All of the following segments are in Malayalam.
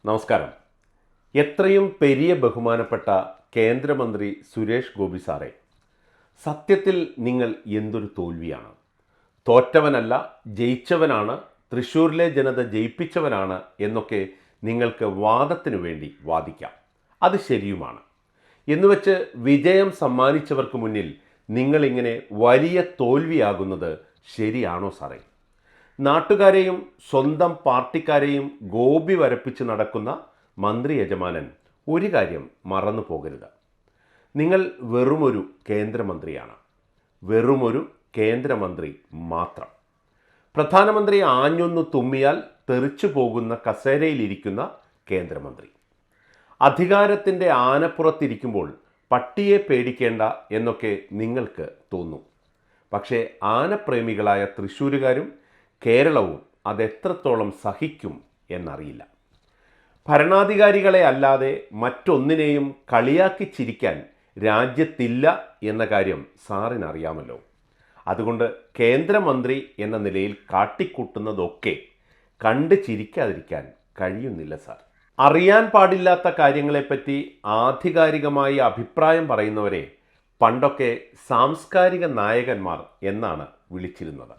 നമസ്കാരം. എത്രയും പെരിയ ബഹുമാനപ്പെട്ട കേന്ദ്രമന്ത്രി സുരേഷ് ഗോപി സാറേ, സത്യത്തിൽ നിങ്ങൾ എന്തൊരു തോൽവിയാണ്. തോറ്റവനല്ല, ജയിച്ചവനാണ്, തൃശ്ശൂരിലെ ജനത ജയിപ്പിച്ചവനാണ് എന്നൊക്കെ നിങ്ങൾക്ക് വാദത്തിനു വേണ്ടി വാദിക്കാം. അത് ശരിയുമാണ്. എന്നുവെച്ച് വിജയം സമ്മാനിച്ചവർക്ക് മുന്നിൽ നിങ്ങളിങ്ങനെ വലിയ തോൽവിയാകുന്നത് ശരിയാണോ സാറേ? നാട്ടുകാരെയും സ്വന്തം പാർട്ടിക്കാരെയും ഗോപി വരപ്പിച്ച് നടക്കുന്ന മന്ത്രി യജമാനൻ ഒരു കാര്യം മറന്നു പോകരുത്. നിങ്ങൾ വെറുമൊരു കേന്ദ്രമന്ത്രിയാണ്. വെറുമൊരു കേന്ദ്രമന്ത്രി മാത്രം. പ്രധാനമന്ത്രി ആഞ്ഞൊന്നു തുമ്മിയാൽ തെറിച്ചു പോകുന്ന കസേരയിലിരിക്കുന്ന കേന്ദ്രമന്ത്രി. അധികാരത്തിൻ്റെ ആനപ്പുറത്തിരിക്കുമ്പോൾ പട്ടിയെ പേടിക്കേണ്ട എന്നൊക്കെ നിങ്ങൾക്ക് തോന്നും. പക്ഷേ ആനപ്രേമികളായ തൃശ്ശൂരുകാരും കേരളവും അതെത്രത്തോളം സഹിക്കും എന്നറിയില്ല. ഭരണാധികാരികളെ അല്ലാതെ മറ്റൊന്നിനെയും കളിയാക്കി ചിരിക്കാൻ രാജ്യത്തില്ല എന്ന കാര്യം സാറിനറിയാമല്ലോ. അതുകൊണ്ട് കേന്ദ്രമന്ത്രി എന്ന നിലയിൽ കാട്ടിക്കൂട്ടുന്നതൊക്കെ കണ്ട് ചിരിക്കാതിരിക്കാൻ കഴിയുന്നില്ല സാർ. അറിയാൻ പാടില്ലാത്ത കാര്യങ്ങളെപ്പറ്റി ആധികാരികമായി അഭിപ്രായം പറയുന്നവരെ പണ്ടൊക്കെ സാംസ്കാരിക നായകന്മാർ എന്നാണ് വിളിച്ചിരുന്നത്.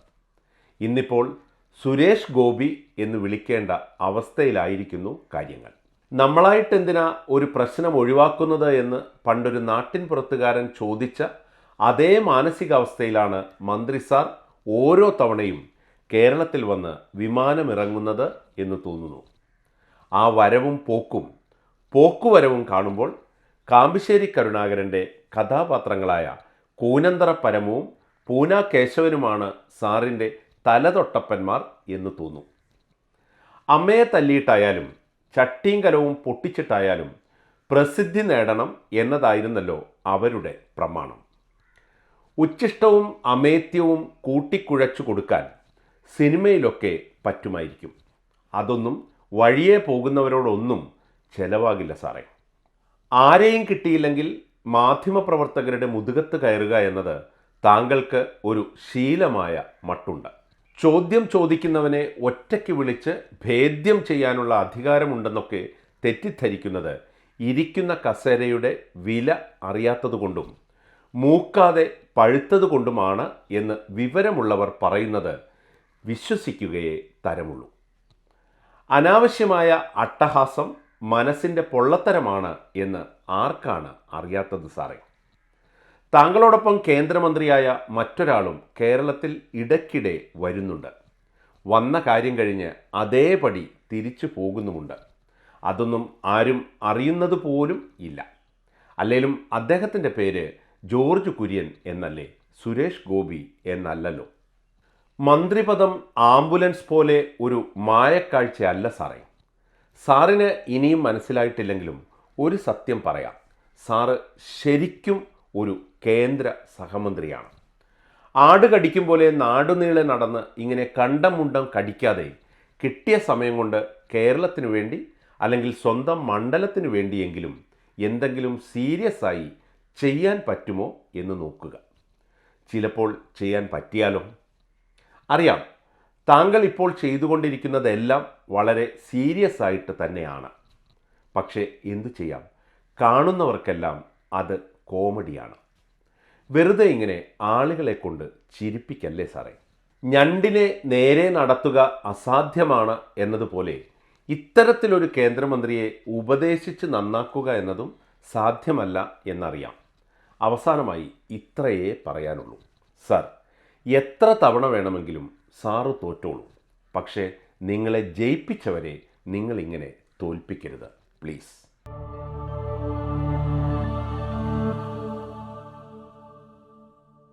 ഇന്നിപ്പോൾ സുരേഷ് ഗോപി എന്ന് വിളിക്കേണ്ട അവസ്ഥയിലായിരിക്കുന്നു കാര്യങ്ങൾ. നമ്മളായിട്ടെന്തിനാ ഒരു പ്രശ്നം ഒഴിവാക്കുന്നത് എന്ന് പണ്ടൊരു നാട്ടിൻ പുറത്തുകാരൻ ചോദിച്ച അതേ മാനസികാവസ്ഥയിലാണ് മന്ത്രി സാർ ഓരോ തവണയും കേരളത്തിൽ വന്ന് വിമാനമിറങ്ങുന്നത് എന്ന് തോന്നുന്നു. ആ വരവും പോക്കുവരവും കാണുമ്പോൾ കാമ്പിശ്ശേരി കരുണാകരൻ്റെ കഥാപാത്രങ്ങളായ കൂനന്തറ പരമവും പൂന കേശവനുമാണ് സാറിൻ്റെ തലതൊട്ടപ്പന്മാർ എന്ന് തോന്നും. അമ്മയെ തല്ലിയിട്ടായാലും ചട്ടിയും കലവും പൊട്ടിച്ചിട്ടായാലും പ്രസിദ്ധി നേടണം എന്നതായിരുന്നല്ലോ അവരുടെ പ്രമാണം. ഉച്ഛിഷ്ടവും അമേത്യവും കൂട്ടിക്കുഴച്ചു കൊടുക്കാൻ സിനിമയിലൊക്കെ പറ്റുമായിരിക്കും. അതൊന്നും വഴിയെ പോകുന്നവരോടൊന്നും ചെലവാകില്ല സാറേ. ആരെയും കിട്ടിയില്ലെങ്കിൽ മാധ്യമപ്രവർത്തകരുടെ മുതുകത്ത് കയറുക എന്നത് താങ്കൾക്ക് ഒരു ശീലമായ മട്ടുണ്ട്. ചോദ്യം ചോദിക്കുന്നവനെ ഒറ്റയ്ക്ക് വിളിച്ച് ഭേദ്യം ചെയ്യാനുള്ള അധികാരമുണ്ടെന്നൊക്കെ തെറ്റിദ്ധരിക്കുന്നത് ഇരിക്കുന്ന കസേരയുടെ വില അറിയാത്തതുകൊണ്ടും മൂക്കാതെ പഴുത്തതുകൊണ്ടുമാണ് എന്ന് വിവരമുള്ളവർ പറയുന്നത് വിശ്വസിക്കുകയേ തരമുള്ളൂ. അനാവശ്യമായ അട്ടഹാസം മനസ്സിൻ്റെ പൊള്ളത്തരമാണ് എന്ന് ആർക്കാണ് അറിയാത്തത് സാറേ? താങ്കളോടൊപ്പം കേന്ദ്രമന്ത്രിയായ മറ്റൊരാളും കേരളത്തിൽ ഇടയ്ക്കിടെ വരുന്നുണ്ട്. വന്ന കാര്യം കഴിഞ്ഞ് അതേപടി തിരിച്ചു പോകുന്നുമുണ്ട്. അതൊന്നും ആരും അറിയുന്നത് പോലും ഇല്ല. അല്ലെങ്കിലും അദ്ദേഹത്തിൻ്റെ പേര് ജോർജ് കുര്യൻ എന്നല്ലേ, സുരേഷ് ഗോപി എന്നല്ലല്ലോ. മന്ത്രിപദം ആംബുലൻസ് പോലെ ഒരു മായക്കാഴ്ചയല്ല സാറേ. സാറിന് ഇനിയും മനസ്സിലായിട്ടില്ലെങ്കിലും ഒരു സത്യം പറയാം. സാറ് ശരിക്കും ഒരു കേന്ദ്ര സഹമന്ത്രിയാണ്. ആട് കടിക്കും പോലെ നാടുനീളെ നടന്ന് ഇങ്ങനെ കണ്ടം മുണ്ടം കടിക്കാതെ കിട്ടിയ സമയം കൊണ്ട് കേരളത്തിനു വേണ്ടി അല്ലെങ്കിൽ സ്വന്തം മണ്ഡലത്തിനു വേണ്ടിയെങ്കിലും എന്തെങ്കിലും സീരിയസ് ആയി ചെയ്യാൻ പറ്റുമോ എന്ന് നോക്കുക. ചിലപ്പോൾ ചെയ്യാൻ പറ്റിയാലോ? അറിയാം, താങ്കൾ ഇപ്പോൾ ചെയ്തുകൊണ്ടിരിക്കുന്നതെല്ലാം വളരെ സീരിയസ് ആയിട്ട് തന്നെയാണ്. പക്ഷേ എന്തു ചെയ്യാം, കാണുന്നവർക്കെല്ലാം അത് കോമഡിയാണ്. വെറുതെ ഇങ്ങനെ ആളുകളെ കൊണ്ട് ചിരിപ്പിക്കല്ലേ സാറേ. ഞണ്ടിനെ നേരെ നടത്തുക അസാധ്യമാണ് എന്നതുപോലെ ഇത്തരത്തിലൊരു കേന്ദ്രമന്ത്രിയെ ഉപദേശിച്ച് നന്നാക്കുക എന്നതും സാധ്യമല്ല എന്നറിയാം. അവസാനമായി ഇത്രയേ പറയാനുള്ളൂ സാർ. എത്ര തവണ വേണമെങ്കിലും സാറ് തോറ്റോളൂ. പക്ഷേ നിങ്ങളെ ജയിപ്പിച്ചവരെ നിങ്ങളിങ്ങനെ തോൽപ്പിക്കരുത് പ്ലീസ്.